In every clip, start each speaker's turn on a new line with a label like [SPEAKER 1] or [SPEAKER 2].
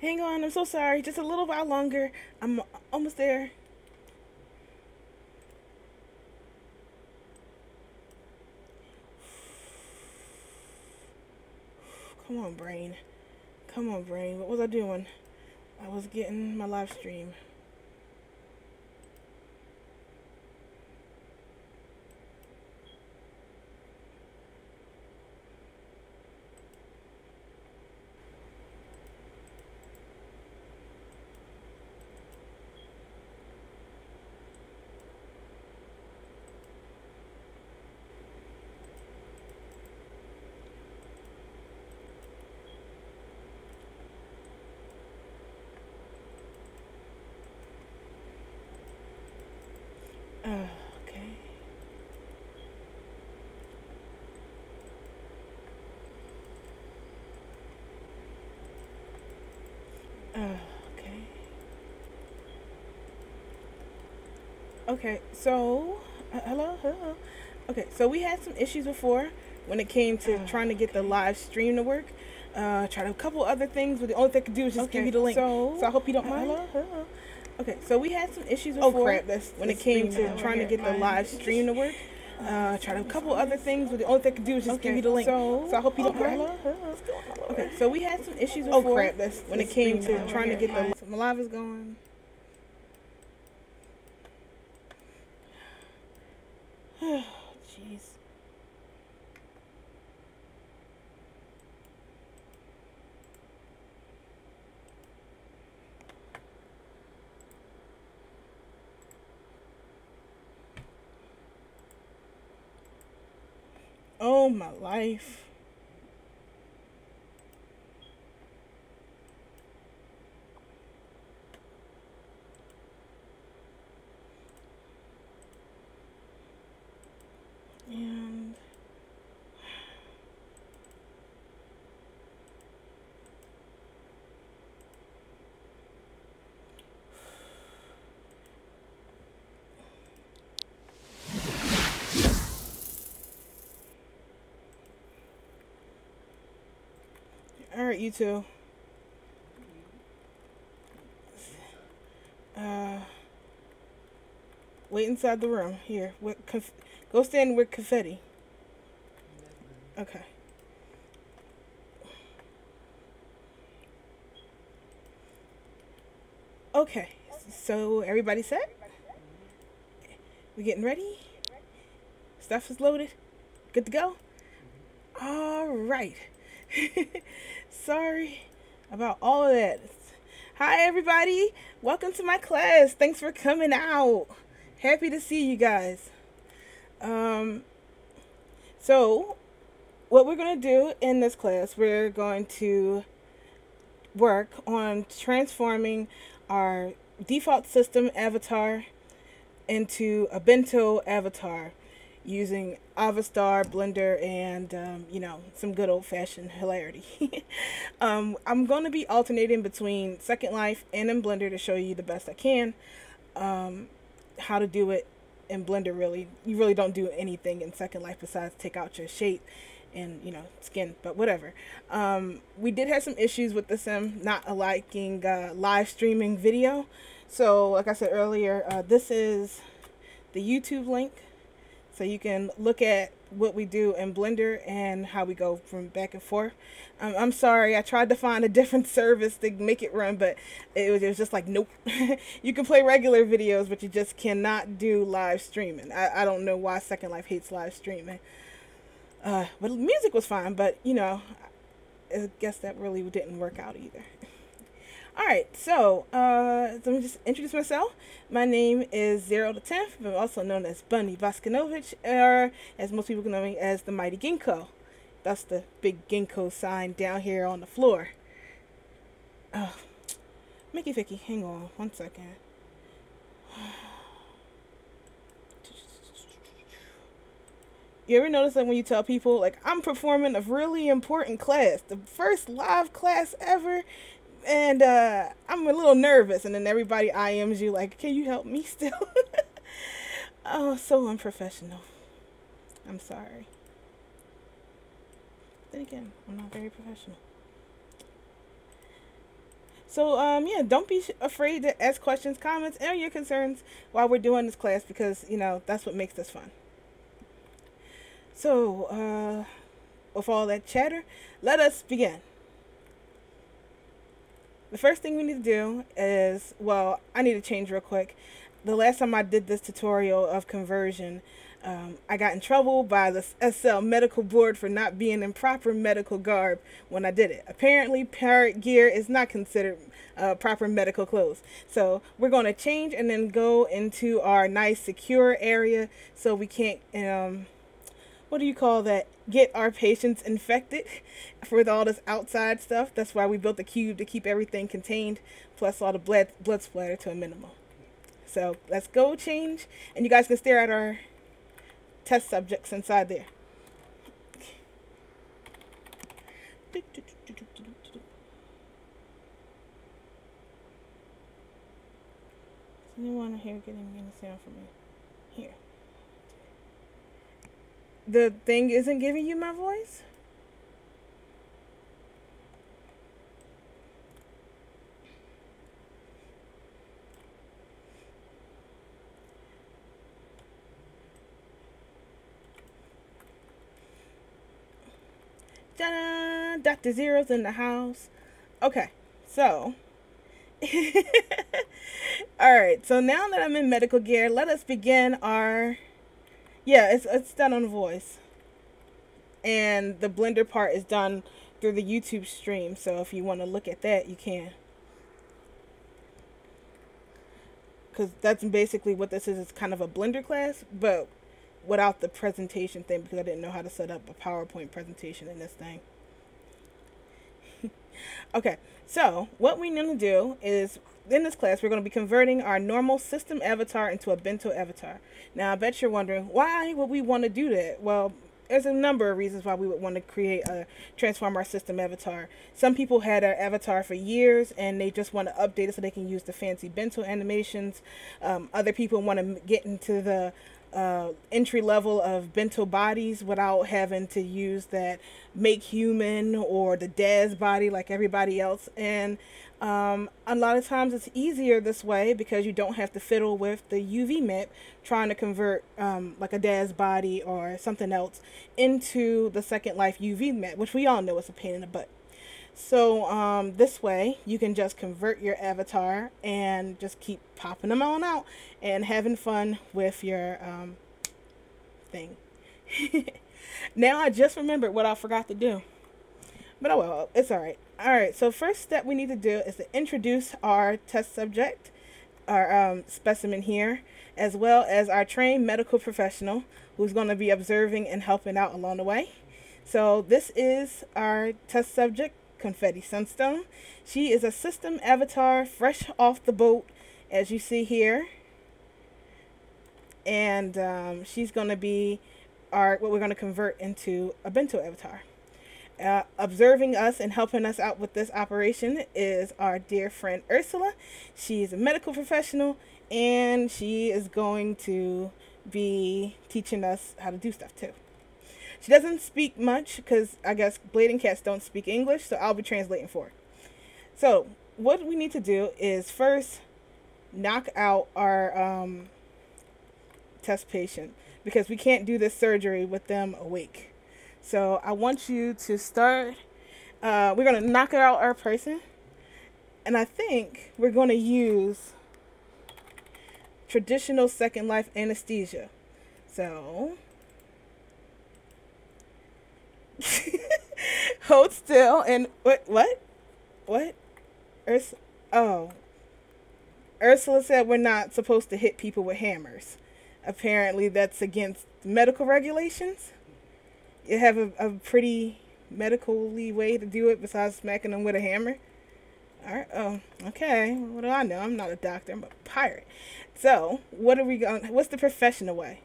[SPEAKER 1] Hang on, I'm so sorry. Just a little while longer. I'm almost there. Come on, brain. Come on, brain. What was I doing? I was getting my live stream. Okay. Okay. Okay, so hello. Okay, so we had some issues before when it came to trying to get the live stream to work. Tried a couple other things, but the only thing I could do is just give you the link. So I hope you don't mind. Hello. Okay, so we had some issues before. Oh crap! When it came to trying to get the live stream to work. Tried a couple other things, but the only thing I could do is just give you the link. So I hope you don't mind. Okay, so we had some issues before. Oh crap! When it came to trying to get the my live is going. Jeez. Oh my life. And all right, you two. Wait inside the room. Here, go stand with confetti. Okay. Okay. So everybody set? We getting ready? Stuff is loaded. Good to go? All right. Sorry about all of that. Hi, everybody. Welcome to my class. Thanks for coming out. Happy to see you guys. So what we're going to do in this class, we're going to work on transforming our default system avatar into a bento avatar using Avastar, Blender, and some good old-fashioned hilarity. I'm going to be alternating between Second Life and in Blender to show you the best I can. How to do it in Blender, really. You really don't do anything in Second Life besides take out your shape and, skin, but whatever. We did have some issues with the sim not liking live streaming video. So, like I said earlier, this is the YouTube link. So you can look at what we do in Blender and how we go from back and forth. I'm sorry, I tried to find a different service to make it run, but it was just like, nope. You can play regular videos, but you just cannot do live streaming. I don't know why Second Life hates live streaming. But music was fine, but, I guess that really didn't work out either. Alright, so let me just introduce myself. My name is Zero the 10th, but also known as Bunny Voskinovich, or as most people know me as the Mighty Ginkgo. That's the big Ginkgo sign down here on the floor. Oh, Mickey Vicky, hang on 1 second. You ever notice that when you tell people, like, I'm performing a really important class, the first live class ever, and I'm a little nervous, and then everybody IMs you like, can you help me still? Oh, so unprofessional. I'm sorry. Then again, I'm not very professional. So yeah, don't be afraid to ask questions, comments, and your concerns while we're doing this class because that's what makes this fun. So with all that chatter, let us begin. The first thing we need to do is, well, I need to change real quick. The last time I did this tutorial of conversion, I got in trouble by the SL medical board for not being in proper medical garb when I did it. Apparently, parrot gear is not considered proper medical clothes. So we're going to change and then go into our nice secure area so we can't what do you call that? Get our patients infected with all this outside stuff. That's why we built the cube to keep everything contained, plus all the blood splatter to a minimum. So let's go change, and you guys can stare at our test subjects inside there. Is anyone here getting any sound from me? Here. The thing isn't giving you my voice? Ta-da! Dr. Zero's in the house. Okay, so alright, so now that I'm in medical gear, let us begin our it's done on voice. And the blender part is done through the YouTube stream, so if you want to look at that, you can. Because that's basically what this is. It's kind of a blender class, but without the presentation thing, because I didn't know how to set up a PowerPoint presentation in this thing. Okay, so what we need to do is, in this class, we're going to be converting our normal system avatar into a bento avatar. Now, I bet you're wondering, why would we want to do that? Well, there's a number of reasons why we would want to transform our system avatar. Some people had our avatar for years, and they just want to update it so they can use the fancy bento animations. Other people want to get into the entry level of bento bodies without having to use that make human or the DAS body like everybody else. And a lot of times it's easier this way because you don't have to fiddle with the UV map trying to convert like a DAS body or something else into the Second Life UV map, which we all know is a pain in the butt. So this way you can just convert your avatar and just keep popping them on out and having fun with your thing. Now I just remembered what I forgot to do. But oh well, it's alright. Alright, so first step we need to do is to introduce our test subject, our specimen here, as well as our trained medical professional who's going to be observing and helping out along the way. So this is our test subject, Confetti Sunstone. She is a system avatar fresh off the boat, as you see here. And she's going to be what we're going to convert into a bento avatar. Observing us and helping us out with this operation is our dear friend Ursula. She is a medical professional, and she is going to be teaching us how to do stuff too. She doesn't speak much because I guess blading cats don't speak English, so I'll be translating for her. So what we need to do is first knock out our test patient because we can't do this surgery with them awake. So I want you to start, we're going to knock out our person, and I think we're going to use traditional Second Life anesthesia. So hold still and what? Ursula said we're not supposed to hit people with hammers. Apparently that's against medical regulations. You have a pretty medically way to do it besides smacking them with a hammer. Alright, oh, okay. What do I know? I'm not a doctor, I'm a pirate. So, what's the professional way?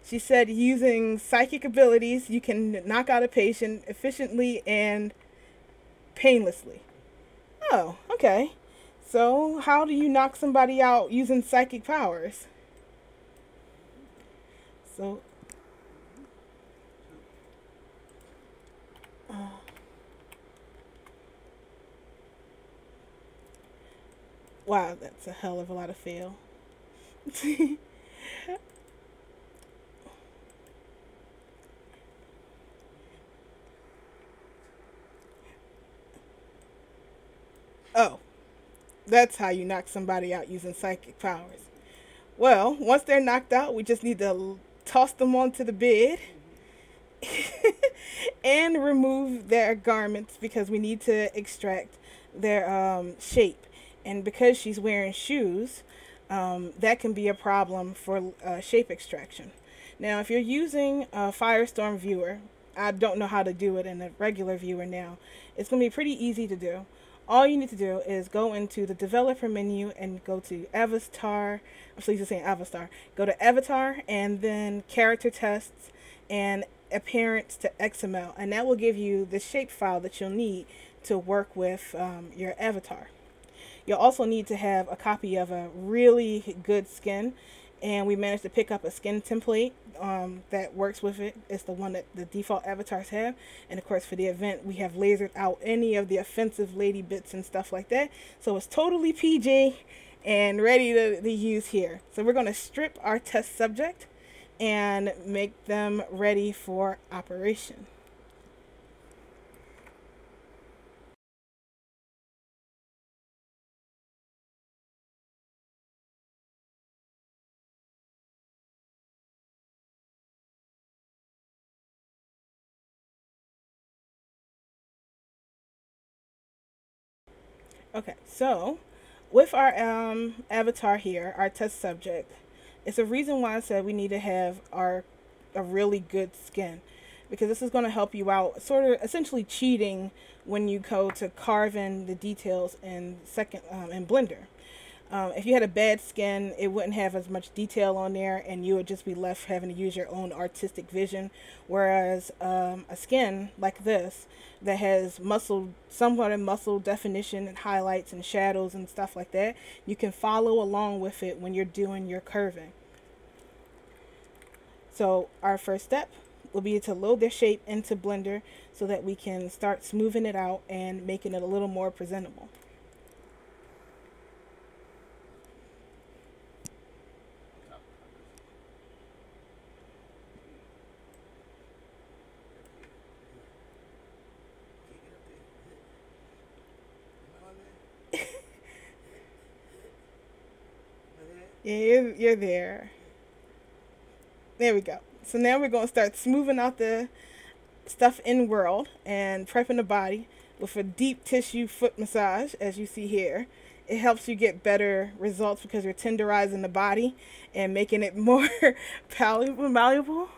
[SPEAKER 1] She said using psychic abilities, you can knock out a patient efficiently and painlessly. Oh, okay. So, how do you knock somebody out using psychic powers? So, Wow, that's a hell of a lot of fail. Oh, that's how you knock somebody out using psychic powers. Well, once they're knocked out, we just need to toss them onto the bed and remove their garments because we need to extract their shape. And because she's wearing shoes, that can be a problem for shape extraction. Now, if you're using a Firestorm viewer, I don't know how to do it in a regular viewer now. It's going to be pretty easy to do. All you need to do is go into the developer menu and go to Avatar. I'm so used to saying Avatar. Go to Avatar and then character tests and appearance to XML, and that will give you the shape file that you'll need to work with your avatar. You'll also need to have a copy of a really good skin, and we managed to pick up a skin template that works with it. It's the one that the default avatars have, and of course for the event we have lasered out any of the offensive lady bits and stuff like that, so it's totally PG and ready to use here. So we're going to strip our test subject and make them ready for operation. Okay, so with our avatar here, our test subject, it's a reason why I said we need to have our a really good skin, because this is going to help you out, sort of essentially cheating when you go to carve in the details in Blender. If you had a bad skin, it wouldn't have as much detail on there, and you would just be left having to use your own artistic vision. Whereas a skin like this that has muscle, somewhat of muscle definition and highlights and shadows and stuff like that, you can follow along with it when you're doing your curving. So our first step will be to load their shape into Blender so that we can start smoothing it out and making it a little more presentable. Yeah, you're there. There we go. So now we're going to start smoothing out the stuff in world and prepping the body with a deep tissue foot massage, as you see here. It helps you get better results because you're tenderizing the body and making it more malleable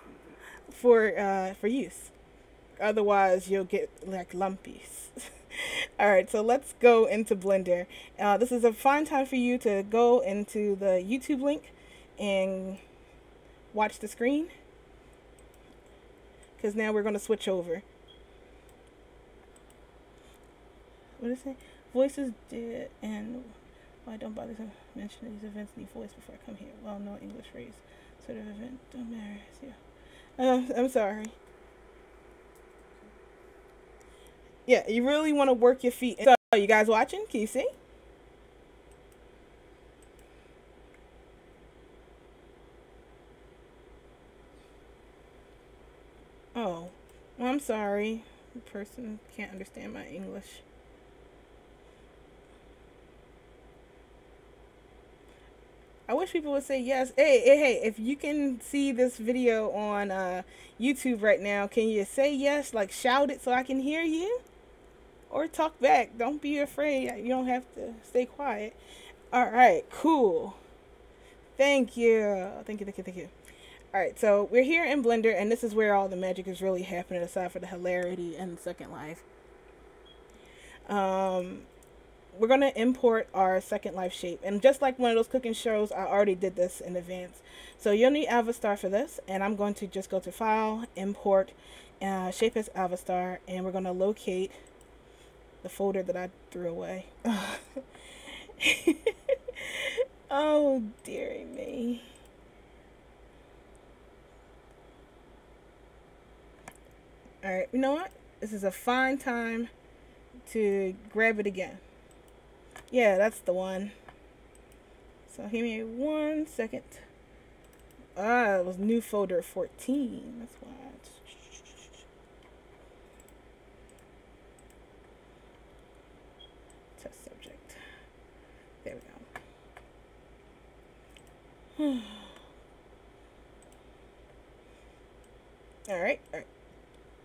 [SPEAKER 1] for use. Otherwise, you'll get like lumpies. All right, so let's go into Blender. This is a fine time for you to go into the YouTube link and watch the screen, because now we're going to switch over. What is it? Voices did, and why don't bother to mention these events need voice before I come here? Well, no English phrase. Sort of event don't matter. Yeah. I'm sorry. Yeah, you really want to work your feet. So, you guys watching? Can you see? Oh, well, I'm sorry. The person can't understand my English. I wish people would say yes. Hey, if you can see this video on YouTube right now, can you say yes? Like, shout it so I can hear you? Or talk back. Don't be afraid. You don't have to stay quiet. All right, cool. Thank you. Thank you, thank you, thank you. All right, so we're here in Blender, and this is where all the magic is really happening, aside for the hilarity and Second Life. We're going to import our Second Life shape. And just like one of those cooking shows, I already did this in advance. So you'll need Avastar for this, and I'm going to just go to File, Import, Shape as Avastar, and we're going to locate the folder that I threw away. Oh, dearie me. Alright, you know what? This is a fine time to grab it again. Yeah, that's the one. So give me 1 second. It was new folder 14. That's why. Test subject. There we go. Alright.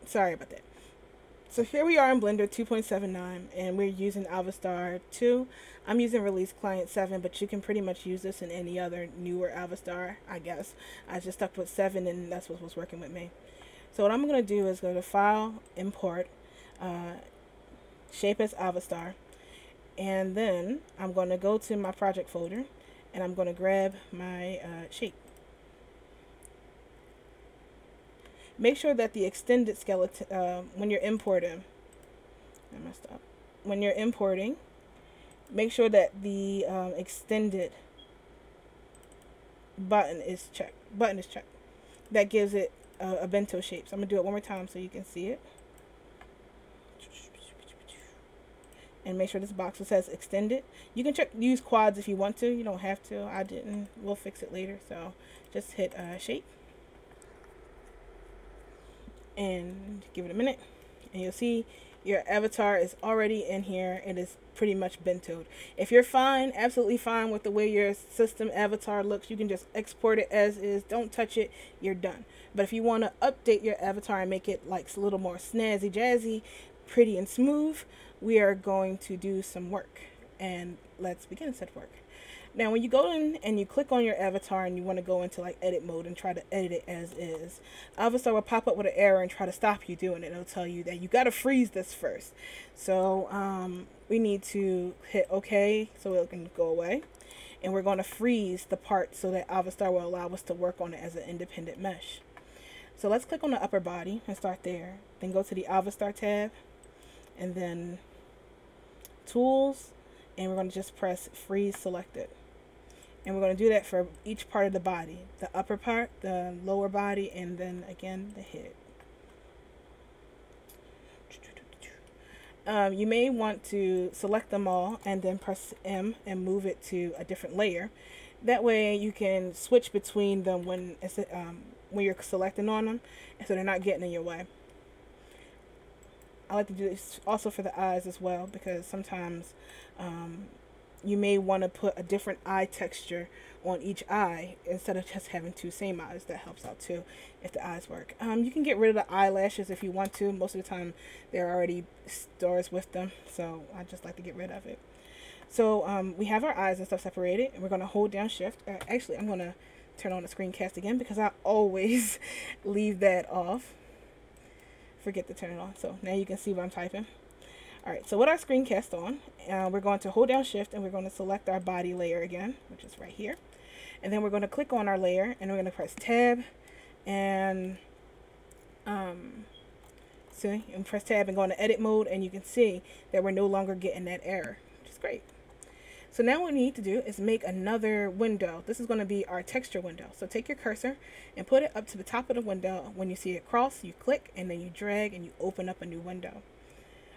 [SPEAKER 1] Sorry about that. So here we are in Blender 2.79 and we're using Avastar 2. I'm using Release Client 7, but you can pretty much use this in any other newer Avastar, I guess. I just stuck with 7 and that's what was working with me. So what I'm going to do is go to File, Import, Shape as Avastar, and then I'm going to go to my project folder and I'm going to grab my shape. Make sure that the extended skeleton, when you're importing, I messed up. When you're importing, make sure that the extended button is checked. That gives it a bento shape. So I'm gonna do it one more time so you can see it. And make sure this box says extended. You can use quads if you want to. You don't have to. I didn't. We'll fix it later. So just hit shape. And give it a minute and you'll see your avatar is already in here. It is pretty much bentoed. If you're fine, absolutely fine with the way your system avatar looks, you can just export it as is. Don't touch it. You're done. But if you want to update your avatar and make it like a little more snazzy jazzy, pretty and smooth, we are going to do some work. And let's begin said work. Now, when you go in and you click on your avatar and you want to go into like edit mode and try to edit it as is, Avastar will pop up with an error and try to stop you doing it. It'll tell you that you got to freeze this first. So we need to hit OK so it can go away. And we're going to freeze the part so that Avastar will allow us to work on it as an independent mesh. So let's click on the upper body and start there. Then go to the Avastar tab and then Tools, and we're going to just press Freeze Selected. And we're going to do that for each part of the body. The upper part, the lower body, and then again the head. You may want to select them all and then press M and move it to a different layer. That way you can switch between them when you're selecting on them, so they're not getting in your way. I like to do this also for the eyes as well, because sometimes you may want to put a different eye texture on each eye instead of just having two same eyes. That helps out too if the eyes work. You can get rid of the eyelashes if you want to. Most of the time there are already stars with them, so I just like to get rid of it. So we have our eyes and stuff separated, and we're going to hold down shift. Actually, I'm going to turn on the screencast again because I always leave that off. Forget to turn it on. So now you can see what I'm typing. Alright, so with our screencast on, we're going to hold down shift and we're going to select our body layer again, which is right here. And then we're going to click on our layer and we're going to press tab and press tab and go into edit mode, and you can see that we're no longer getting that error, which is great. So now what we need to do is make another window. This is going to be our texture window. So take your cursor and put it up to the top of the window. When you see it cross, you click and then you drag and you open up a new window.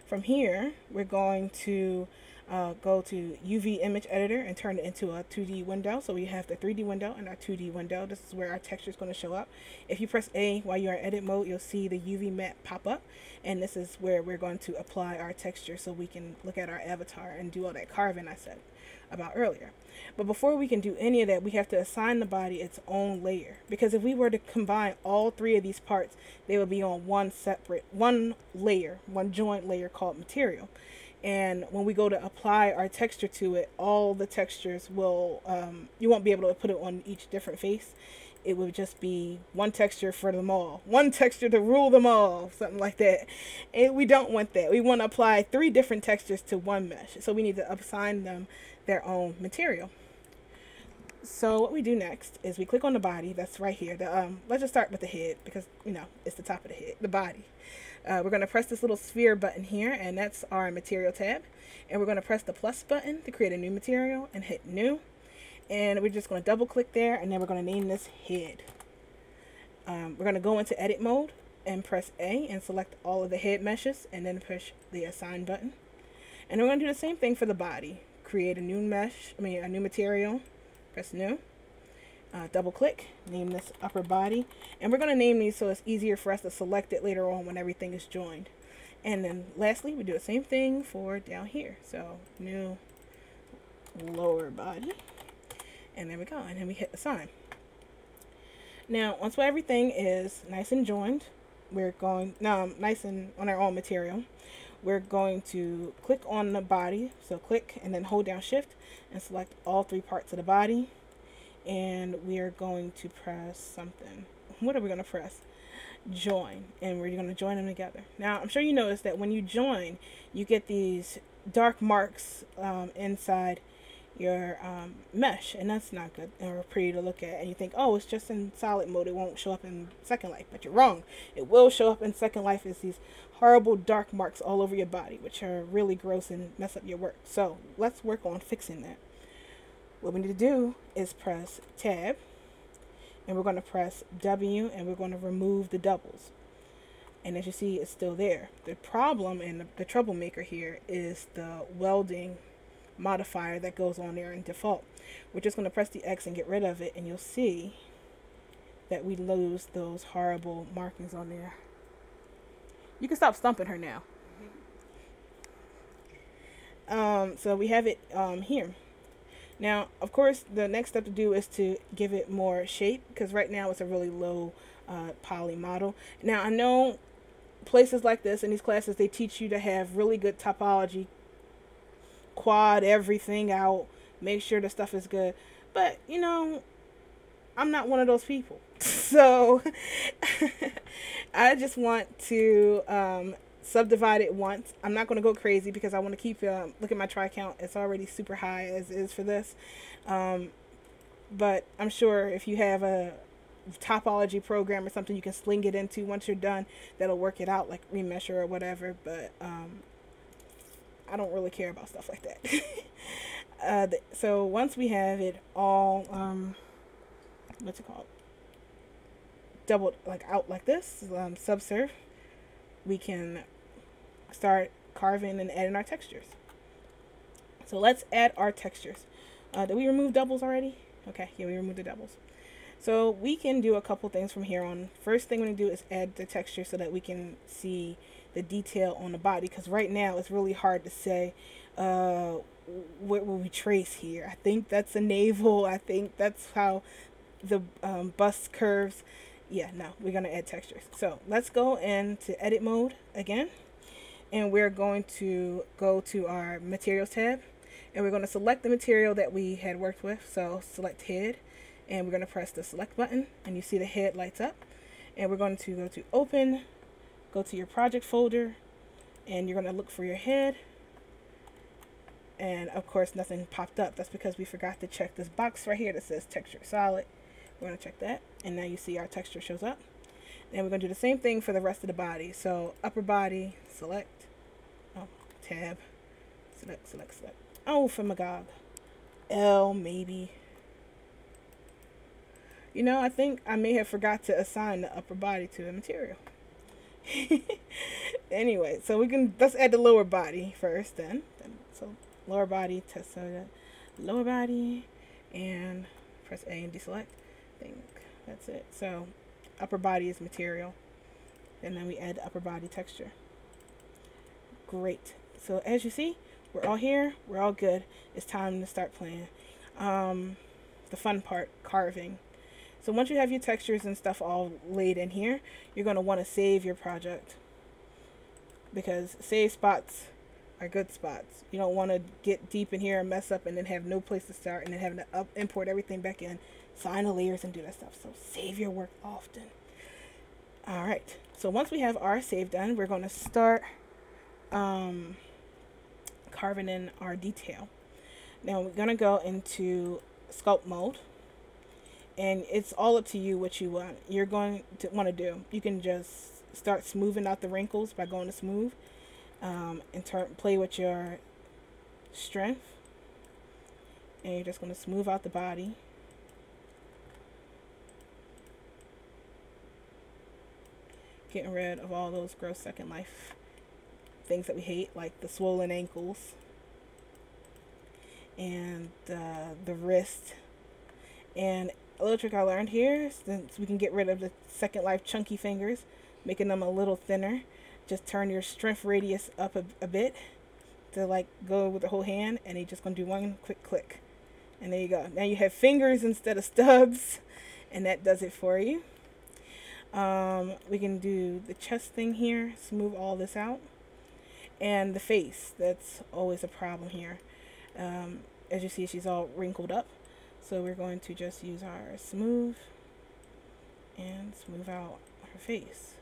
[SPEAKER 1] From here, we're going to go to UV image editor and turn it into a 2D window. So we have the 3D window and our 2D window. This is where our texture is going to show up. If you press A while you're in edit mode, you'll see the UV map pop up. And this is where we're going to apply our texture so we can look at our avatar and do all that carving I said about earlier. But before we can do any of that, we have to assign the body its own layer, because if we were to combine all three of these parts, they would be on one joint layer called material. And when we go to apply our texture to it, all the textures will you won't be able to put it on each different face. It would just be one texture for them all, one texture to rule them all, something like that. And we don't want that. We want to apply 3 different textures to one mesh, so we need to assign them their own material. So what we do next is we click on the body that's right here. Let's just start with the head, because it's the top of the head, the body. We're going to press this little sphere button here, and that's our material tab. And we're going to press the plus button to create a new material and hit new. And we're just going to double click there, and then we're going to name this head. We're going to go into edit mode and press A and select all of the head meshes, and then push the assign button. And we're going to do the same thing for the body. Create a new mesh, a new material, Press new. Double click, name this upper body, and we're going to name these so it's easier for us to select it later on when everything is joined. And then lastly, we do the same thing for down here. So new lower body, and there we go, and then we hit assign. Now once everything is nice and joined, we're going nice and on our own material, we're going to click on the body. So click and then hold down shift and select all three parts of the body, and we are going to press something. What are we going to press? Join, and we're going to join them together. Now I'm sure you noticed that when you join, you get these dark marks inside your mesh, and that's not good or pretty to look at. And you think, oh, it's just in solid mode, it won't show up in Second Life, but you're wrong. It will show up in Second Life as these horrible dark marks all over your body, which are really gross and mess up your work. So let's work on fixing that. What we need to do is press tab, and we're going to press W, and we're going to remove the doubles. And as you see, it's still there. The problem and the troublemaker here is the welding modifier that goes on there in default. We're just going to press the X and get rid of it, and you'll see that we lose those horrible markings on there. You can stop stumping her now. So we have it here. Now, of course, the next step to do is to give it more shape, because right now it's a really low poly model. Now, I know places like this in these classes, they teach you to have really good topology, quad everything out, make sure the stuff is good. But, you know, I'm not one of those people. So I just want to subdivide it once. I'm not going to go crazy because I want to keep look at my try count. It's already super high as is for this, but I'm sure if you have a topology program or something you can sling it into once you're done, that'll work it out, like Remesher or whatever. But I don't really care about stuff like that. So once we have it all what's it called, doubled, like out like this, subsurf, we can start carving and adding our textures. So let's add our textures. Did we remove doubles already? Okay, yeah, we removed the doubles. So we can do a couple things from here on. First thing we're going to do is add the texture so that we can see the detail on the body, because right now it's really hard to say what will we trace here. I think that's a navel. I think that's how the bust curves. Yeah, no, we're going to add textures. So let's go into edit mode again, and we're going to go to our materials tab, and we're going to select the material that we had worked with. So select head, and we're going to press the select button, and you see the head lights up, and we're going to go to open, go to your project folder, and you're going to look for your head, and of course nothing popped up. That's because we forgot to check this box right here that says texture solid. We're going to check that, and now you see our texture shows up. And we're going to do the same thing for the rest of the body. So upper body, select, tab, select, select, select. Oh, for Magog. L, maybe. You know, I think I may have forgot to assign the upper body to the material. Anyway, so let's add the lower body first then. So lower body, test so lower body, and press A and deselect. I think that's it. So upper body is material, and then we add the upper body texture. Great. So as you see, we're all here, we're all good. It's time to start playing the fun part, carving. So once you have your textures and stuff all laid in here, you're going to want to save your project, because save spots are good spots. You don't want to get deep in here and mess up and then have no place to start, and then having to import everything back in, sign the layers and do that stuff. So save your work often. All right, so once we have our save done, we're going to start carving in our detail. Now we're going to go into sculpt mode, and it's all up to you what you want. You're going to want to do. You can just start smoothing out the wrinkles by going to smooth, and play with your strength, and you're just going to smooth out the body. Getting rid of all those gross Second Life things that we hate, like the swollen ankles and the wrist And a little trick I learned here, since we can get rid of the Second Life chunky fingers, making them a little thinner, just turn your strength radius up a bit to like go with the whole hand, and you're just gonna do one quick click. And there you go. Now you have fingers instead of stubs, and that does it for you. We can do the chest thing here, smooth all this out. And the face, that's always a problem here. As you see, she's all wrinkled up. So we're going to just use our smooth and smooth out her face.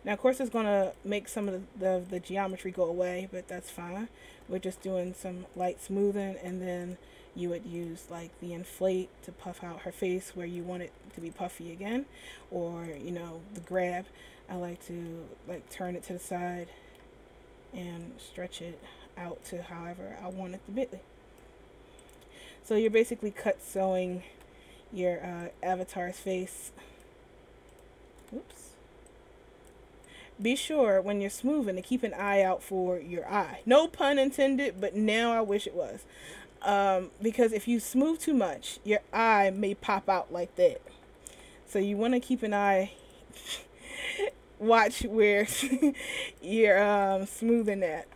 [SPEAKER 1] Now, of course, it's going to make some of the geometry go away, but that's fine. We're just doing some light smoothing, and then you would use like the inflate to puff out her face where you want it to be puffy again, or you know, the grab. I like to like turn it to the side and stretch it out to however I want it to be. So you're basically cut sewing your avatar's face. Oops. Be sure when you're smoothing to keep an eye out for your eye. No pun intended, but now I wish it was. Because if you smooth too much, your eye may pop out like that. So you want to keep an eye, watch where you're smoothing at.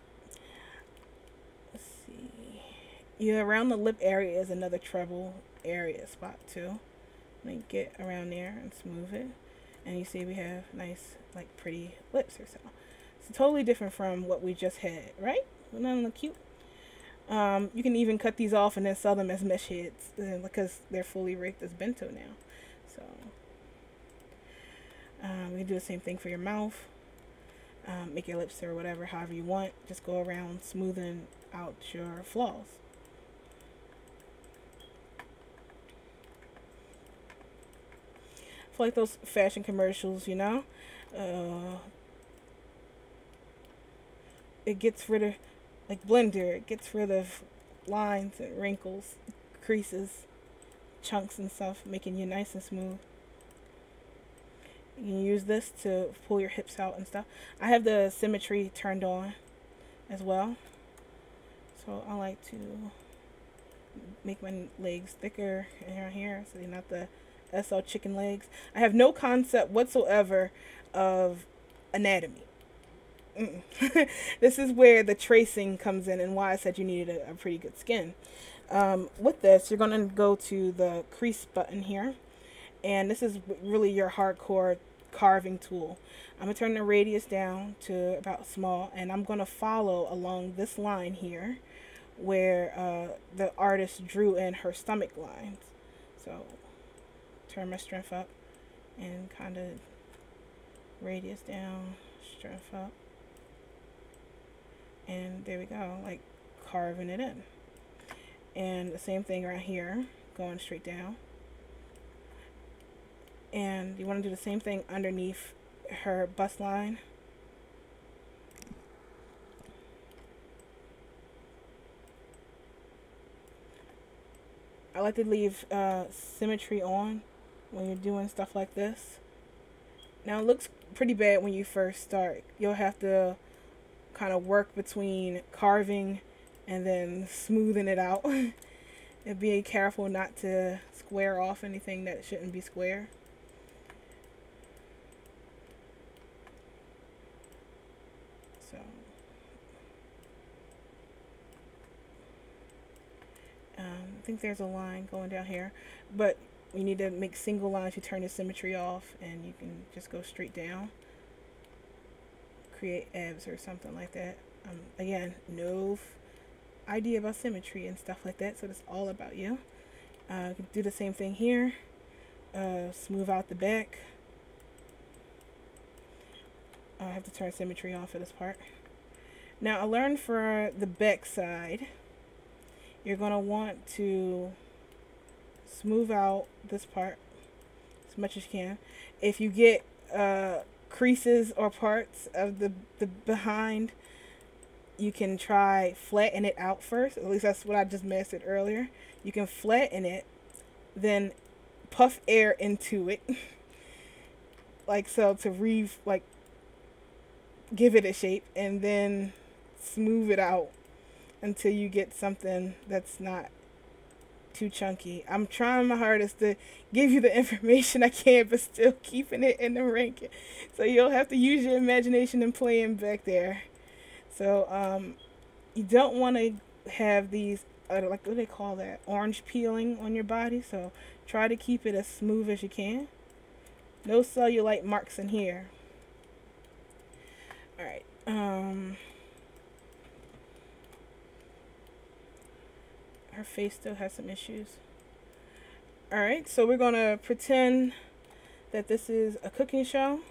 [SPEAKER 1] Let's see. Yeah, around the lip area is another treble area spot too. Let me get around there and smooth it. And you see we have nice, like, pretty lips or so. It's totally different from what we just had, right? Isn't that look cute? You can even cut these off and then sell them as mesh heads because they're fully rigged as bento now. So we can do the same thing for your mouth. Make your lips or whatever, however you want. Just go around smoothing out your flaws. For like those fashion commercials, you know, it gets rid of, like Blender, it gets rid of lines and wrinkles, creases, chunks and stuff, making you nice and smooth. You can use this to pull your hips out and stuff. I have the symmetry turned on as well, so I like to make my legs thicker around here so they're not the SL chicken legs. I have no concept whatsoever of anatomy. This is where the tracing comes in and why I said you needed a pretty good skin. With this, you're going to go to the crease button here, and this is really your hardcore carving tool. I'm going to turn the radius down to about small, and I'm going to follow along this line here where the artist drew in her stomach lines. So turn my strength up and kind of radius down, strength up, and there we go, like carving it in. And the same thing right here, going straight down. And you want to do the same thing underneath her bust line. I like to leave symmetry on when you're doing stuff like this. Now it looks pretty bad when you first start. You'll have to kind of work between carving and then smoothing it out. And be careful not to square off anything that shouldn't be square. So I think there's a line going down here, but you need to make single lines. You turn the symmetry off and you can just go straight down, create abs or something like that. Again, no idea about symmetry and stuff like that, so it's all about you. You can do the same thing here. Smooth out the back. I have to turn symmetry off for this part. Now I learned for the back side, you're going to want to smooth out this part as much as you can. If you get creases or parts of the behind, you can try flatten it out first. At least that's what I just mastered earlier. You can flatten it, then puff air into it, like so, to like give it a shape, and then smooth it out until you get something that's not too chunky. I'm trying my hardest to give you the information I can, but still keeping it in the ranking. So you'll have to use your imagination and playing back there. So you don't want to have these like what do they call that, orange peeling on your body. So try to keep it as smooth as you can. No cellulite marks in here. All right. Her face still has some issues. All right, so we're gonna pretend that this is a cooking show,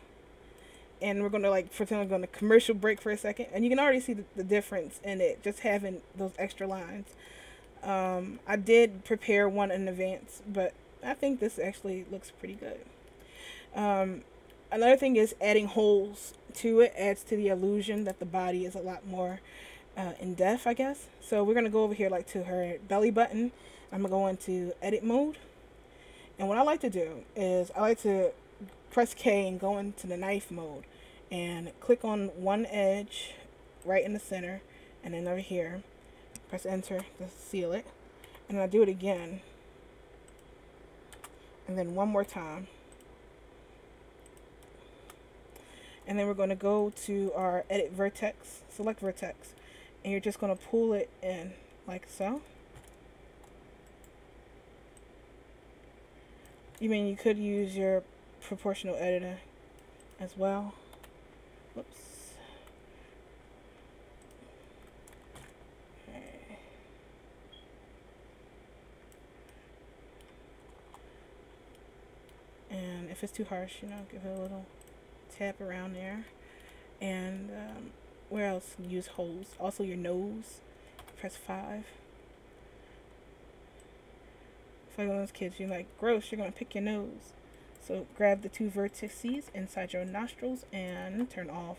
[SPEAKER 1] and we're gonna like pretend we're gonna commercial break for a second, and you can already see the difference in it just having those extra lines. I did prepare one in advance, but I think this actually looks pretty good. Another thing is adding holes to it adds to the illusion that the body is a lot more in depth, I guess. So we're gonna go over here like to her belly button. I'm gonna go into edit mode, and what I like to do is I like to press K and go into the knife mode and click on one edge right in the center, and then over here press enter to seal it, and I do it again, and then one more time, and then we're going to go to our edit vertex, select vertex, and you're just going to pull it in like so. You could use your proportional editor as well. Whoops. Okay. And if it's too harsh, give it a little tap around there. And where else? Use holes. Also your nose. Press 5. It's like one of those kids, you're like, gross, you're going to pick your nose. So grab the two vertices inside your nostrils and turn off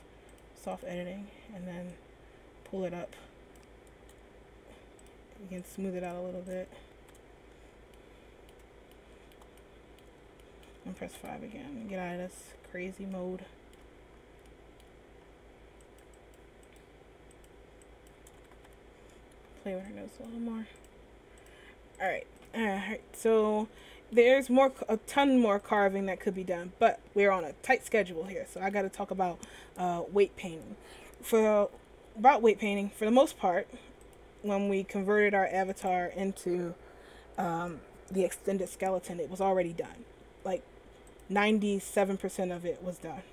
[SPEAKER 1] soft editing, and then pull it up. You can smooth it out a little bit. And press 5 again and get out of this crazy mode. Play with her nose a little more. Alright, so there's a ton more carving that could be done, but we're on a tight schedule here, so I got to talk about weight painting. About weight painting, for the most part, when we converted our avatar into the extended skeleton, it was already done. Like 97% of it was done.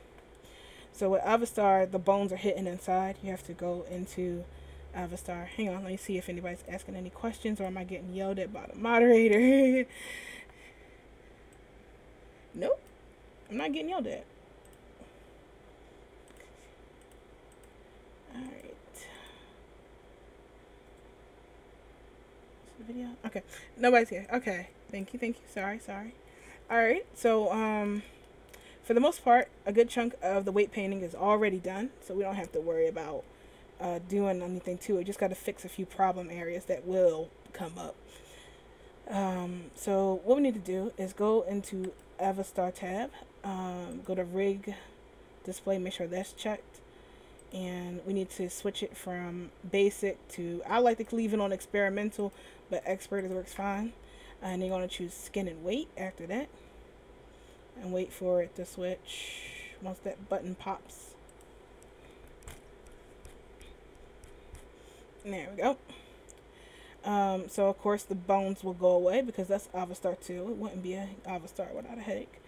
[SPEAKER 1] So with Avastar, the bones are hidden inside. You have to go into Avastar. Hang on, let me see if anybody's asking any questions, or am I getting yelled at by the moderator? Nope, I'm not getting yelled at. Alright. Video? Okay. Nobody's here. Okay. Thank you. Sorry. Alright, so for the most part, a good chunk of the weight painting is already done, so we don't have to worry about doing anything to it. Just got to fix a few problem areas that will come up. So what we need to do is go into Avastar tab, go to rig display, make sure that's checked, and we need to switch it from basic to, I like to leave it on experimental, but expert works fine. And you're going to choose skin and weight after that, and wait for it to switch. Once that button pops, there we go. So of course the bones will go away because that's Avastar 2. It wouldn't be an Avastar without a headache.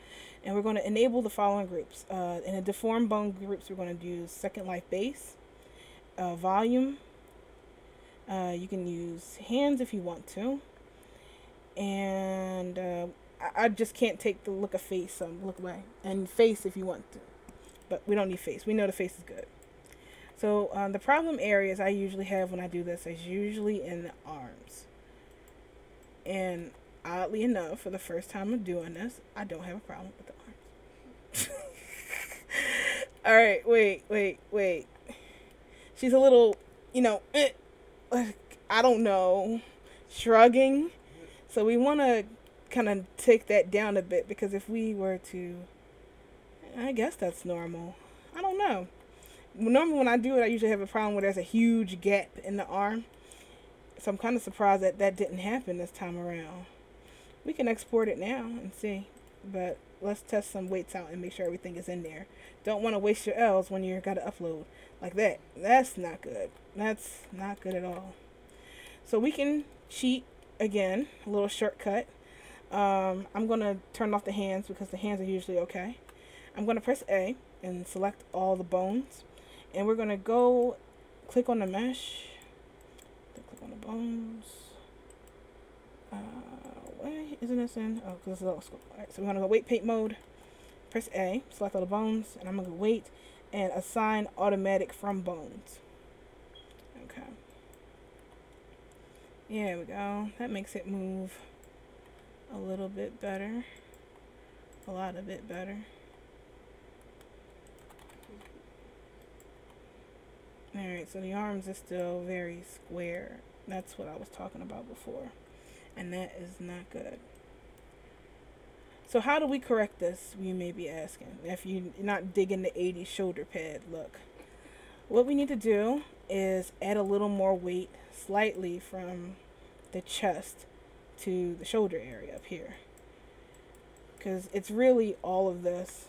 [SPEAKER 1] And we're going to enable the following groups. In the deformed bone groups, we're going to use Second Life Base, Volume. You can use hands if you want to. And I just can't take the look of face, so look away. And face if you want to. But we don't need face. We know the face is good. So the problem areas I usually have when I do this is usually in the arms. And oddly enough, for the first time of doing this, I don't have a problem with the arms. Alright, wait. She's a little, I don't know, shrugging. So we want to kind of take that down a bit, because if we were to, I guess that's normal. I don't know. Normally when I do it, I usually have a problem where there's a huge gap in the arm. So I'm kind of surprised that that didn't happen this time around. We can export it now and see. But let's test some weights out and make sure everything is in there. Don't want to waste your L's when you're got to upload like that. That's not good. That's not good at all. So we can cheat again, a little shortcut. I'm going to turn off the hands because the hands are usually okay. I'm going to press A and select all the bones. And we're going to go click on the mesh. Click on the bones. Why isn't this in? Oh, because it's a little scope. Alright, so we're going to go weight paint mode. Press A, select all the bones, and I'm going to go weight and assign automatic from bones. Okay. Yeah, there we go. That makes it move a little bit better. A lot of bit better. Alright, so the arms are still very square. That's what I was talking about before. And that is not good. So how do we correct this, you may be asking, if you're not digging the 80 shoulder pad look. What we need to do is add a little more weight slightly from the chest to the shoulder area up here. Because it's really all of this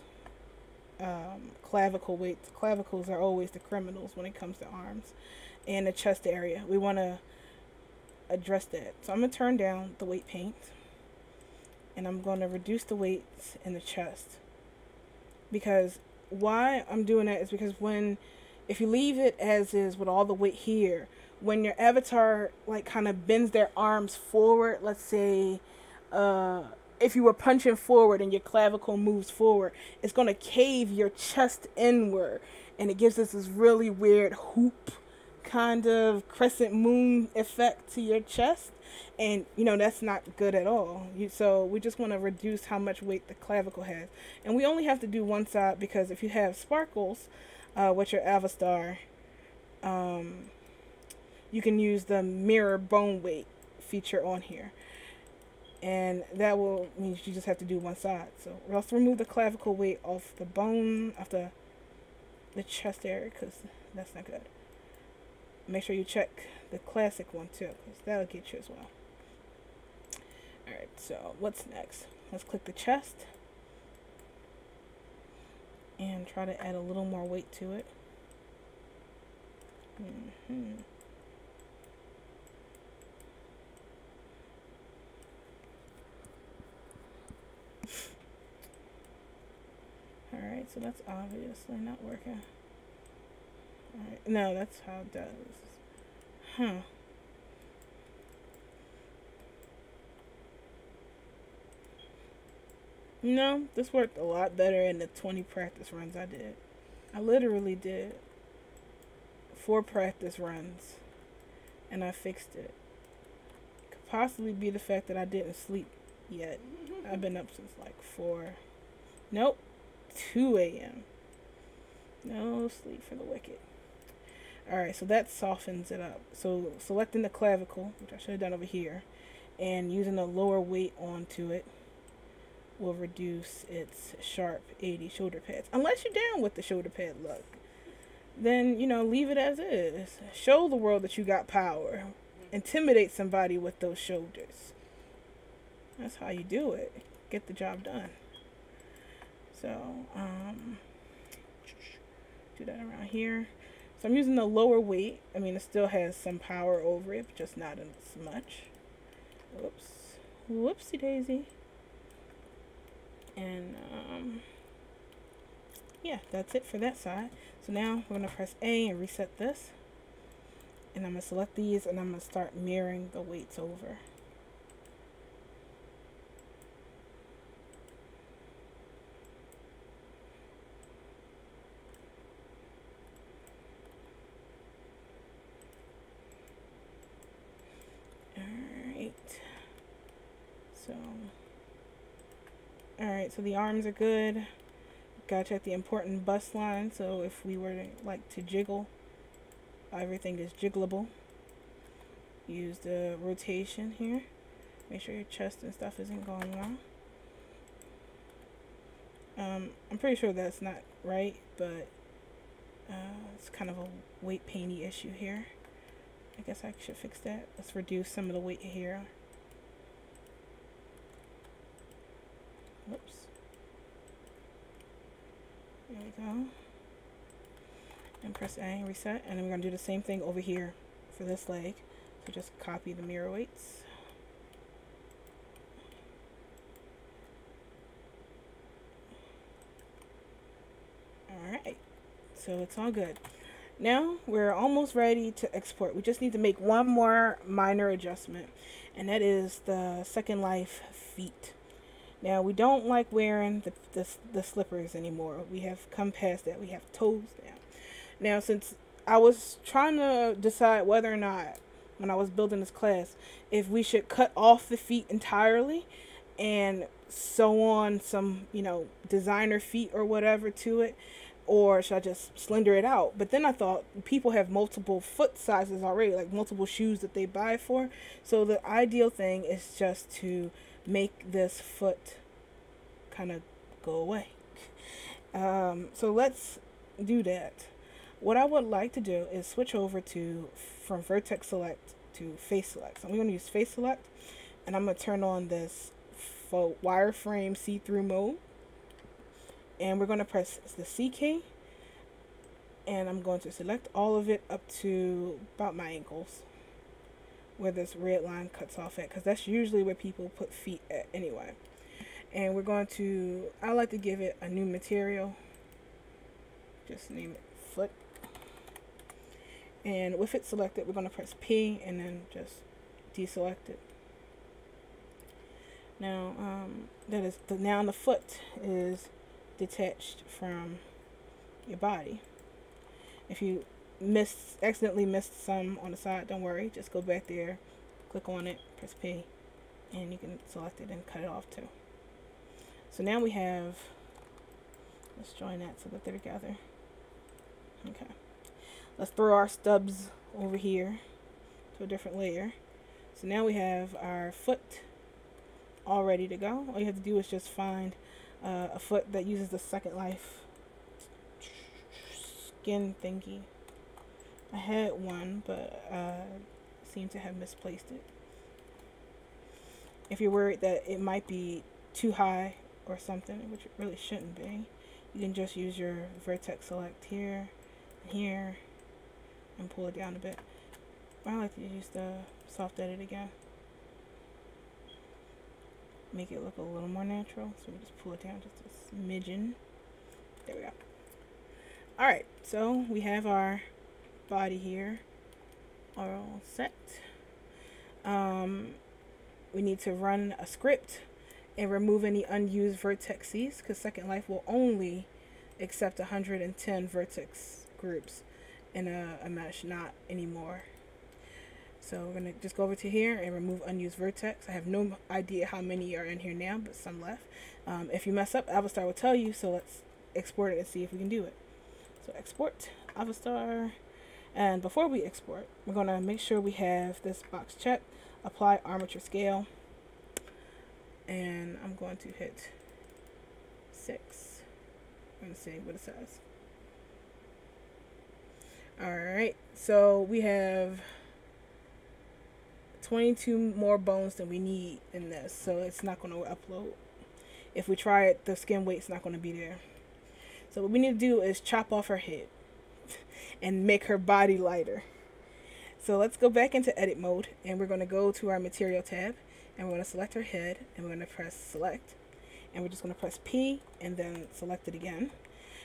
[SPEAKER 1] clavicle weight. Clavicles are always the criminals when it comes to arms. And the chest area. We want to address that. So I'm going to turn down the weight paint. And I'm going to reduce the weights in the chest. Because why I'm doing that is because if you leave it as is with all the weight here, when your avatar like kind of bends their arms forward, let's say if you were punching forward and your clavicle moves forward, it's going to cave your chest inward. And it gives us this really weird hoop kind of crescent moon effect to your chest. And, you know, that's not good at all. So we just want to reduce how much weight the clavicle has. And we only have to do one side because if you have sparkles with your avatar, you can use the mirror bone weight feature on here. And that will mean you just have to do one side. So let's remove the clavicle weight off the bone, off the chest area, because that's not good. Make sure you check the classic one too, because that'll get you as well. Alright, so what's next? Let's click the chest and try to add a little more weight to it. Alright, so that's obviously not working. Alright, no, that's how it does. Huh. No, this worked a lot better in the 20 practice runs I did. I literally did 4 practice runs and I fixed it. Could possibly be the fact that I didn't sleep yet. I've been up since like 2 a.m. No sleep for the wicked. Alright, so that softens it up. So selecting the clavicle, which I should have done over here, and using a lower weight onto it will reduce its sharp 80 shoulder pads. Unless you're down with the shoulder pad look, then, you know, leave it as is. Show the world that you got power. Intimidate somebody with those shoulders. That's how you do it. Get the job done. So, do that around here. So I'm using the lower weight. I mean, it still has some power over it, but just not as much. Whoops. Whoopsie daisy. And, yeah, that's it for that side. So now we're going to press A and reset this. And I'm going to select these and I'm going to start mirroring the weights over. Alright, so the arms are good. Gotta check the important bust line. So if we were to, like to jiggle, everything is jiggleable. Use the rotation here. Make sure your chest and stuff isn't going wrong. I'm pretty sure that's not right, but it's kind of a weight painty issue here. I guess I should fix that. Let's reduce some of the weight here. Whoops. There we go. And press A and reset. And then we're going to do the same thing over here for this leg. So just copy the mirror weights. Alright. So it's all good. Now we're almost ready to export. We just need to make one more minor adjustment. And that is the Second Life feet. Now, we don't like wearing the slippers anymore. We have come past that. We have toes now. Now, since I was trying to decide whether or not, when I was building this class, if we should cut off the feet entirely and sew on some, designer feet or whatever to it, or should I just slender it out? But then I thought people have multiple foot sizes already, like multiple shoes that they buy for. So the ideal thing is just to make this foot kind of go away. So let's do that. What I would like to do is switch over from vertex select to face select. So I'm going to use face select, and I'm going to turn on this wireframe see-through mode. And we're going to press the C key, and I'm going to select all of it up to about my ankles, where this red line cuts off at, because that's usually where people put feet at anyway. And we're going to, I like to give it a new material, just name it foot. And with it selected, we're going to press P and then just deselect it. Now, now the foot is detached from your body. If you accidentally missed some on the side, don't worry, just go back there, click on it, press P, and you can select it and cut it off too. So now we have, let's join that so that they're together. Okay, let's throw our stubs over here to a different layer. So now we have our foot all ready to go. All you have to do is just find a foot that uses the Second Life skin thingy. I had one, but seem to have misplaced it. If you're worried that it might be too high or something, which it really shouldn't be, you can just use your vertex select here and here and pull it down a bit. I like to use the soft edit again. Make it look a little more natural. So we just pull it down just a smidgen. There we go. Alright, so we have our body here all set. We need to run a script and remove any unused vertices, because Second Life will only accept 110 vertex groups in a mesh, not anymore. So we're going to just go over to here and remove unused vertex. I have no idea how many are in here now, but some left. If you mess up, Avastar will tell you, so let's export it and see if we can do it. So export Avastar. And before we export, we're going to make sure we have this box checked. Apply armature scale. And I'm going to hit 6. I'm going to see what it says. Alright, so we have 22 more bones than we need in this, so it's not going to upload. If we try it, the skin weight's not going to be there. So what we need to do is chop off her head and make her body lighter. So let's go back into edit mode, and we're going to go to our material tab, and we're going to select her head, and we're going to press select, and we're just going to press P and then select it again.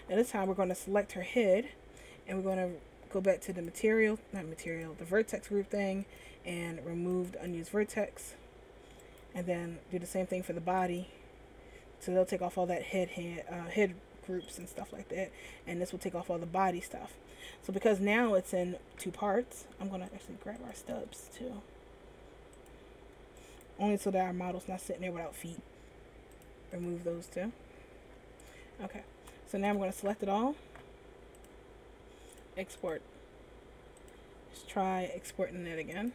[SPEAKER 1] And this time we're going to select her head, and we're going to go back to the the vertex group thing, and remove the unused vertex, and then do the same thing for the body. So they'll take off all that head groups and stuff like that, and this will take off all the body stuff. So because now it's in 2 parts, I'm going to actually grab our stubs too, only so that our model's not sitting there without feet. Remove those too. Okay, so now I'm going to select it all, export. Let's try exporting it again.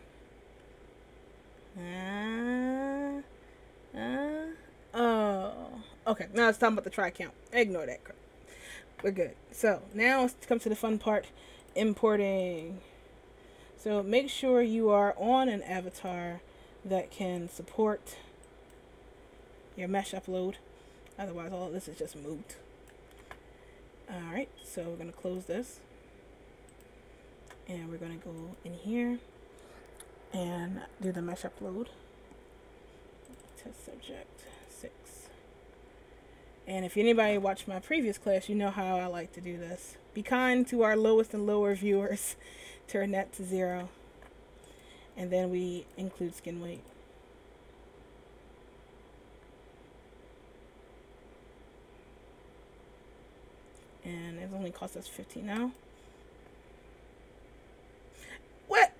[SPEAKER 1] Oh, okay. Now it's talking about the try count. Ignore that crap. We're good. So now let's come to the fun part, importing. So make sure you are on an avatar that can support your mesh upload. Otherwise, all of this is just moot. Alright, so we're going to close this. And we're going to go in here and do the mesh upload. Test subject 6. And if anybody watched my previous class, you know how I like to do this. Be kind to our lowest and lower viewers. Turn that to 0. And then we include skin weight. And it only costs us 15 now. What?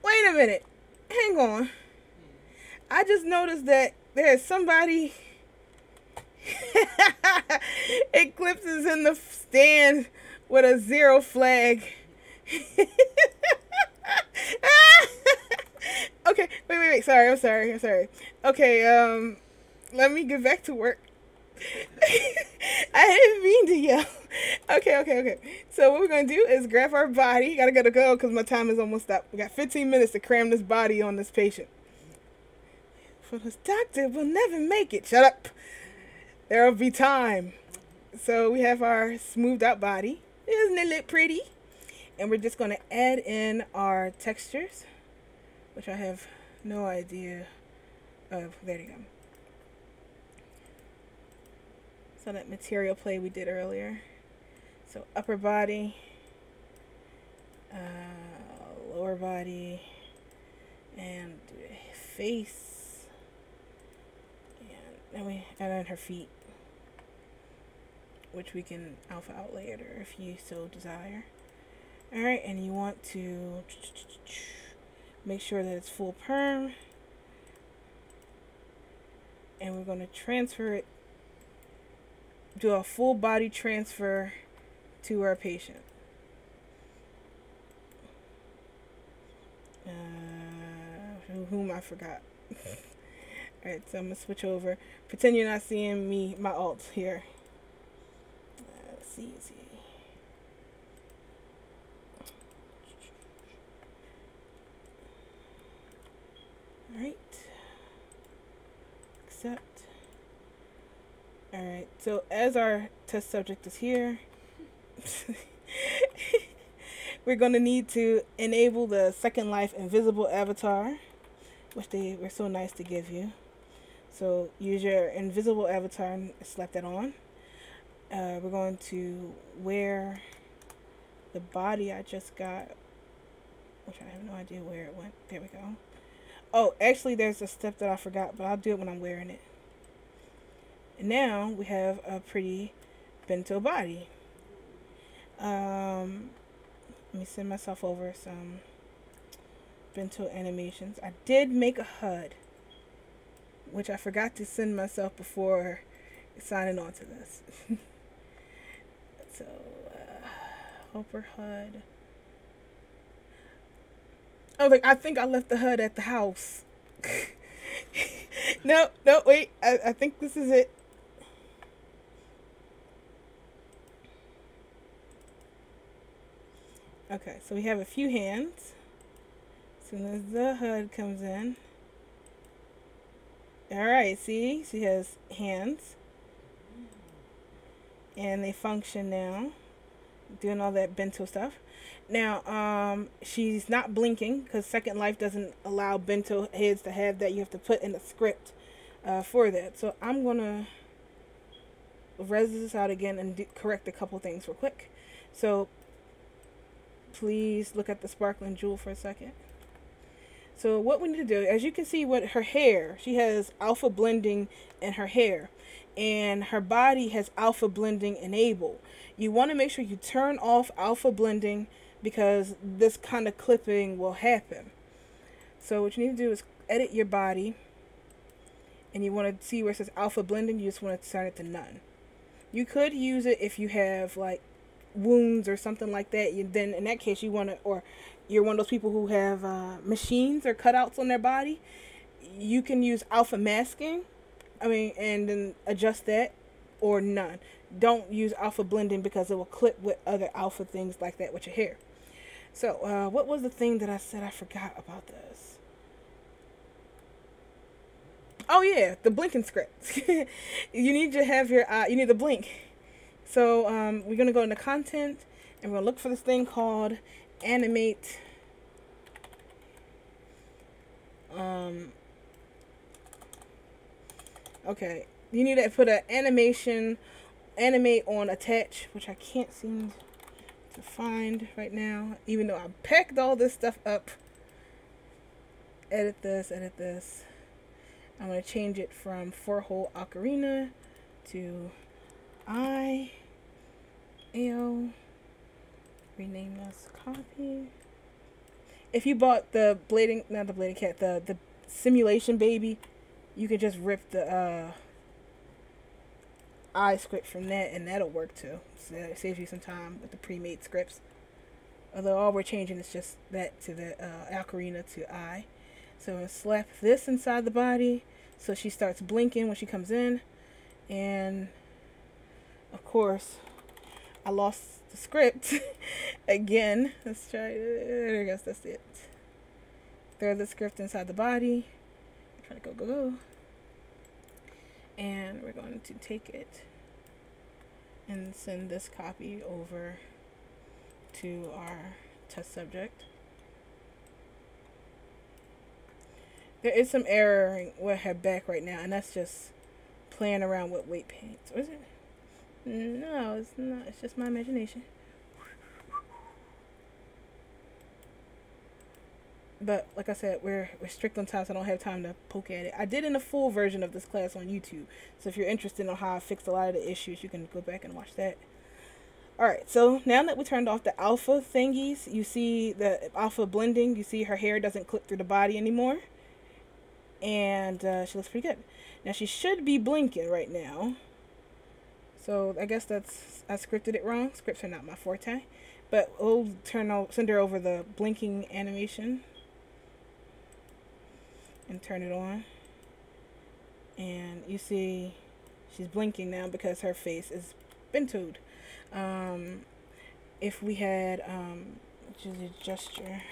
[SPEAKER 1] Wait a minute. Hang on. I just noticed that there's somebody Eclipse is in the stand with a 0 flag. Okay, wait. Sorry, I'm sorry. Okay, let me get back to work. I didn't mean to yell. Okay. So what we're going to do is grab our body. Gotta go because my time is almost up. We got 15 minutes to cram this body on this patient. For this doctor will never make it. Shut up. There'll be time. So we have our smoothed out body. Isn't it look pretty? And we're just going to add in our textures, which I have no idea of. There you go. So that material play we did earlier. So upper body, lower body, and face, and then we add in her feet, which we can alpha out later if you so desire. Alright, and you want to make sure that it's full perm, and we're going to transfer it, do a full body transfer to our patient. Whom I forgot. Alright, so I'm going to switch over. Pretend you're not seeing me, my alt here. Let's see. Alright. Accept. Alright, so as our test subject is here, we're going to need to enable the Second Life Invisible Avatar, which they were so nice to give you. So use your invisible avatar and select that on. We're going to wear the body I just got, which I have no idea where it went. There we go. Oh, actually there's a step that I forgot, but I'll do it when I'm wearing it. And now we have a pretty bento body. Let me send myself over some bento animations. I did make a HUD, which I forgot to send myself before signing on to this. So, Hopper HUD. I think I left the HUD at the house. No, wait. I think this is it. Okay, so we have a few hands. As soon as the HUD comes in. Alright, see? She has hands. And they function now. Doing all that bento stuff. Now, she's not blinking because Second Life doesn't allow bento heads to have that. You have to put in a script for that. So I'm going to res this out again and correct a couple things real quick. So please look at the sparkling jewel for a second. So what we need to do, as you can see with her hair, she has alpha blending in her hair. And her body has alpha blending enabled. You want to make sure you turn off alpha blending because this kind of clipping will happen. So what you need to do is edit your body. And you want to see where it says alpha blending, you just want to turn it to none. You could use it if you have like wounds or something like that. Then in that case you want to, or you're one of those people who have machines or cutouts on their body, you can use alpha masking. And then adjust that, or none. Don't use alpha blending because it will clip with other alpha things like that with your hair. So, what was the thing that I said I forgot about this? Oh yeah, the blinking script. You need to have your you need to blink. So we're gonna go into content and we're gonna look for this thing called animate. Um, okay, you need to put an animate on attach, which I can't seem to find right now, even though I packed all this stuff up. Edit this, edit this. I'm going to change it from 4-hole ocarina to I L. Rename this copy. If you bought the blading, not the blading cat, the simulation baby, you could just rip the I script from that and that'll work too. So it saves you some time with the pre-made scripts. Although all we're changing is just that to the ocarina to I. So I'm going to slap this inside the body so she starts blinking when she comes in. And, of course, I lost the script again. Let's try it. There it goes. That's it. Throw the script inside the body. Try to go. And we're going to take it and send this copy over to our test subject. There is some error with her back right now, and that's just playing around with weight paints. Or is it? No, it's not. It's just my imagination. But like I said, we're strict on time, so I don't have time to poke at it. I did in a full version of this class on YouTube, so if you're interested in how I fixed a lot of the issues, you can go back and watch that. Alright, so now that we turned off the alpha thingies, you see the alpha blending, you see her hair doesn't clip through the body anymore. And she looks pretty good. Now she should be blinking right now. So I guess I scripted it wrong. Scripts are not my forte. But we'll send her over the blinking animation. And turn it on. And you see she's blinking now because her face is bentoed. If we had which is a gesture,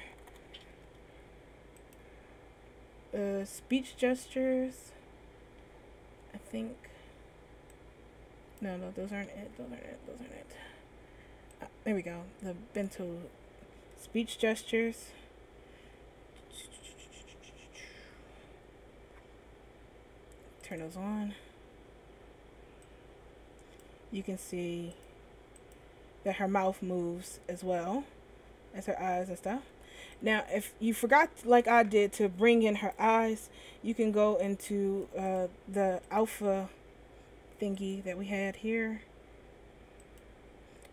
[SPEAKER 1] speech gestures, I think. No, those aren't it. There we go. The bento speech gestures. Turn those on. You can see that her mouth moves as well as her eyes and stuff. Now, if you forgot, like I did, to bring in her eyes, you can go into the alpha thingy that we had here.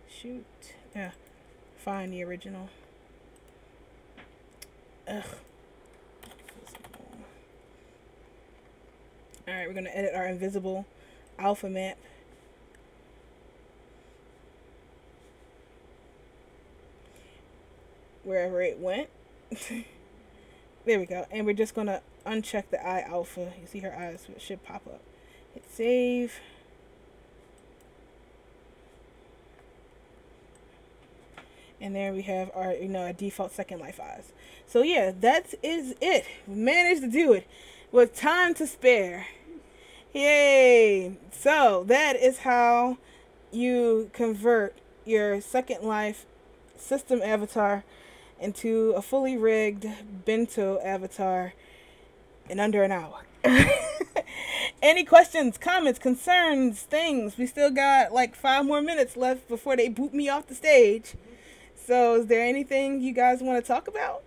[SPEAKER 1] Shoot. Yeah. Find the original. Ugh. Alright, we're going to edit our invisible alpha map. Wherever it went. There we go. And we're just going to uncheck the eye alpha. You see her eyes, so it should pop up. Hit save. And there we have our, our default Second Life eyes. So yeah, that is it. We managed to do it with time to spare. Yay! So that is how you convert your Second Life system avatar into a fully rigged bento avatar in under an hour. Any questions, comments, concerns, things? We still got like 5 more minutes left before they boot me off the stage. So is there anything you guys want to talk about?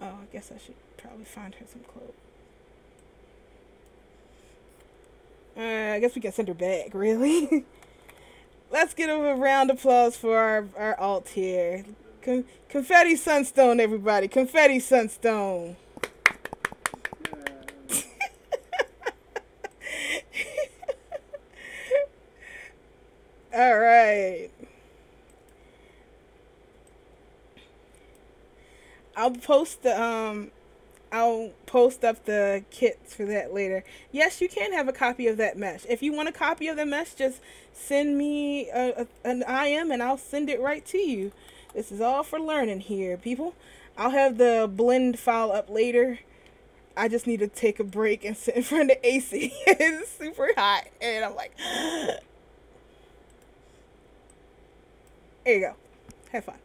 [SPEAKER 1] Oh, I guess I should probably find her some clothes. I guess we can send her back, really. Let's give a round of applause for our alt here. Confetti Sunstone, everybody. Confetti Sunstone. All right. I'll post the I'll post up the kits for that later. Yes, you can have a copy of that mesh. If you want a copy of the mesh, just send me an IM and I'll send it right to you. This is all for learning here, people. I'll have the blend file up later. I just need to take a break and sit in front of the AC. It's super hot. And I'm like, there you go. Have fun.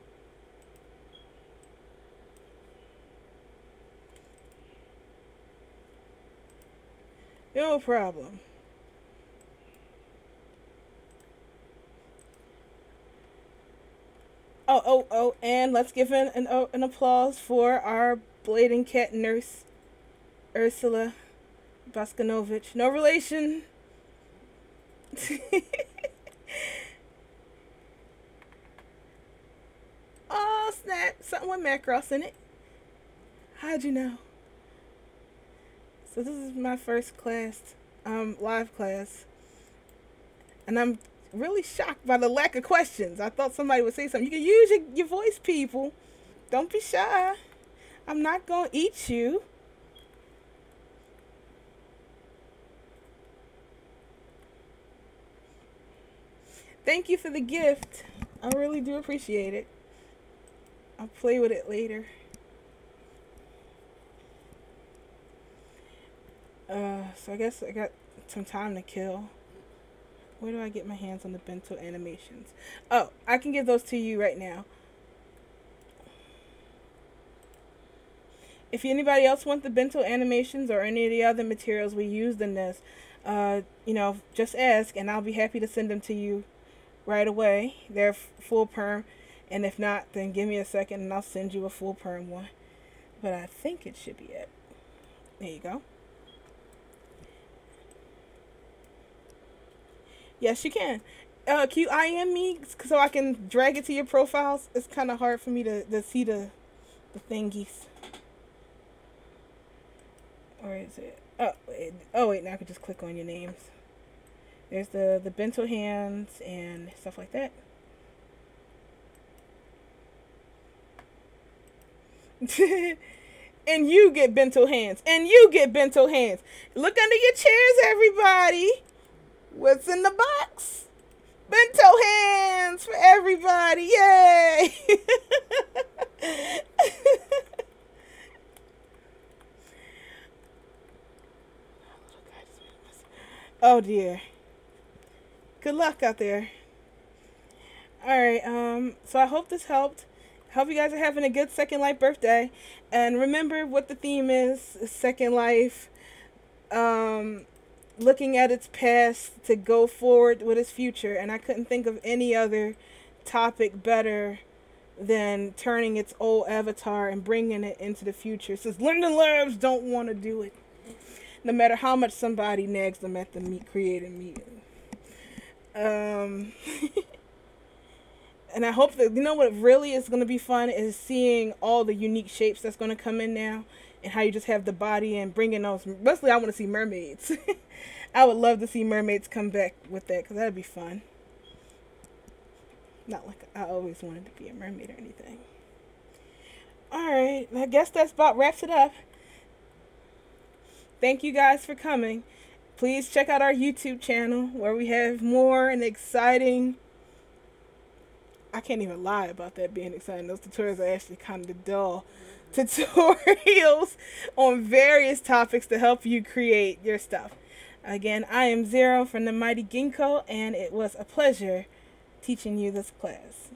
[SPEAKER 1] No problem. And let's give an applause for our Blading Cat nurse, Ursula Boskanovich. No relation. Oh, snap. Something with Macross in it. How'd you know? So this is my first class, live class. And I'm really shocked by the lack of questions. I thought somebody would say something. You can use your voice, people. Don't be shy. I'm not going to eat you. Thank you for the gift. I really do appreciate it. I'll play with it later. So I guess I got some time to kill. Where do I get my hands on the bento animations? Oh, I can give those to you right now. If anybody else wants the bento animations or any of the other materials we used in this, just ask and I'll be happy to send them to you right away. They're full perm, and if not, then give me a second and I'll send you a full perm one. But I think it should be it. There you go. Yes, you can. Can you IM me so I can drag it to your profiles? It's kind of hard for me to see the thingies. Or is it? Oh wait, now I can just click on your names. There's the bento hands and stuff like that. And you get bento hands. And you get bento hands. Look under your chairs, everybody. What's in the box? Bento hands for everybody. Yay! Oh dear. Good luck out there. Alright, so I hope this helped. Hope you guys are having a good Second Life birthday. And remember what the theme is, Second Life. Looking at its past to go forward with its future. And I couldn't think of any other topic better than turning its old avatar and bringing it into the future. Since Linden Labs don't want to do it. No matter how much somebody nags them at the creating meeting. And I hope that, you know what really is going to be fun is seeing all the unique shapes that's going to come in now. And how you just have the body and bringing those. Mostly I want to see mermaids. I would love to see mermaids come back with that because that would be fun. Not like I always wanted to be a mermaid or anything. Alright, I guess that's about wraps it up. Thank you guys for coming. Please check out our YouTube channel where we have more and exciting. I can't even lie about that being exciting. Those tutorials are actually kind of dull. Tutorials on various topics to help you create your stuff. Again, I am Zero from the Mighty Ginkgo, and it was a pleasure teaching you this class.